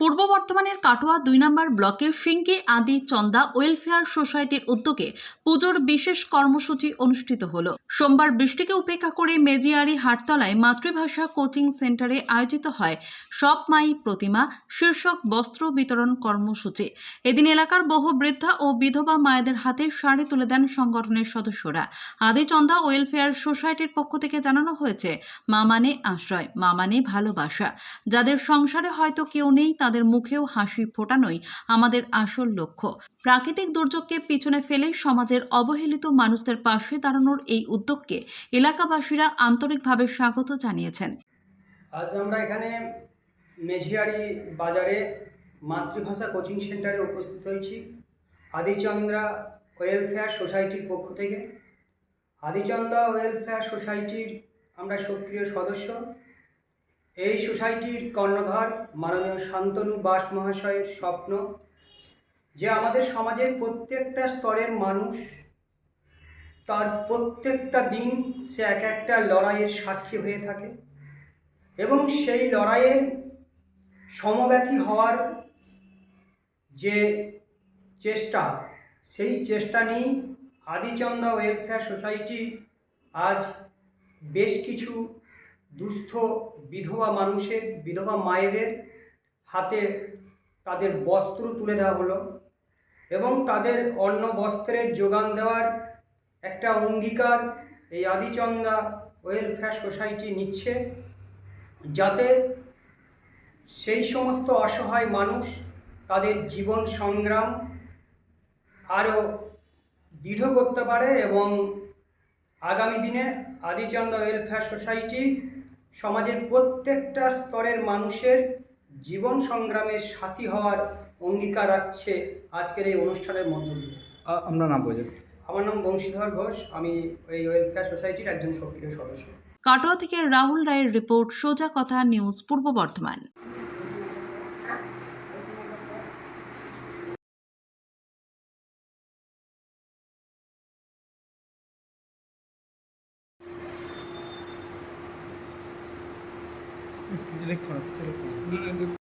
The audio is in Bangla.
পূর্ব বর্ধমানের কাটোয়া ২ নম্বর ব্লকের সিঙ্কি আদি চন্দা ওয়েলফেয়ার সোসাইটির উদ্যোগে পুজোর বিশেষ কর্মসূচি অনুষ্ঠিত হলো। সোমবার বৃষ্টিকে উপেক্ষা করে মেজিয়ারি হাটতলায় মাতৃভাষা কোচিং সেন্টারে আয়োজিত হয় সব মাই প্রতিমা শীর্ষক বস্ত্র বিতরণ কর্মসূচি। এদিন এলাকার বহু বৃদ্ধা ও বিধবা মায়েদের হাতে শাড়ি তুলে দেন সংগঠনের সদস্যরা। আদি চন্দা ওয়েলফেয়ার সোসাইটির পক্ষ থেকে জানানো হয়েছে, মা মানে আশ্রয়, মা মানে ভালোবাসা। যাদের সংসারে হয়তো কেউ নেই, তাদের মুখেও হাসি ফোটানোই আমাদের আসল লক্ষ্য। প্রাকৃতিক দুর্যোগকে পিছনে ফেলে সমাজের অবহেলিত মানুষদের পাশে দাঁড়ানোর এই উদ্যোগকে এলাকাবাসীরা আন্তরিকভাবে স্বাগত জানিয়েছেন। আজ আমরা এখানে মেঝিয়ারি বাজারে মাতৃভাষা কোচিং সেন্টারে উপস্থিত হয়েছি আদিচন্দ্রা ওয়েলফেয়ার সোসাইটির পক্ষ থেকে। আদিচন্দ্রা ওয়েলফেয়ার সোসাইটির আমরা সক্রিয় সদস্য। এই সোসাইটির কর্ণধার মাননীয় শান্তনু বাস মহাশয়ের স্বপ্ন যে আমাদের সমাজের প্রত্যেকটা স্তরের মানুষ তার প্রত্যেকটা দিন সে এক একটা লড়াইয়ের সাক্ষী হয়ে থাকে এবং সেই লড়াইয়ের সমব্যথী হওয়ার যে চেষ্টা, সেই চেষ্টা নিয়েই আদিচন্দ্রা ওয়েলফেয়ার সোসাইটি আজ বেশ কিছু দুস্থ বিধবা মানুষের, বিধবা মায়েদের হাতে তাদের বস্ত্র তুলে দেওয়া হলো এবং তাদের অন্ন বস্ত্রের যোগান দেওয়ার একটা অঙ্গীকার এই আদিচন্দ্রা ওয়েলফেয়ার সোসাইটি নিচ্ছে, যাতে সেই সমস্ত অসহায় মানুষ তাদের জীবন সংগ্রাম আরও দৃঢ় করতে পারে এবং আগামী দিনে আদিচন্দ্রা ওয়েলফেয়ার সোসাইটি সমাজের প্রত্যেকটা স্তরের মানুষের জীবন সংগ্রামের সাথী হওয়ার অঙ্গীকার রাখছে আজকের এই অনুষ্ঠানের মধ্য দিয়ে। আপনার নাম বলছেন? আমার নাম বংশীধর ঘোষ, আমি এই ওয়েলফেয়ার সোসাইটির একজন সক্রিয় সদস্য। কাটোয়া থেকে রাহুল রায়ের রিপোর্ট, সোজা কথা নিউজ, পূর্ব বর্ধমান। ইলেকট্রনিক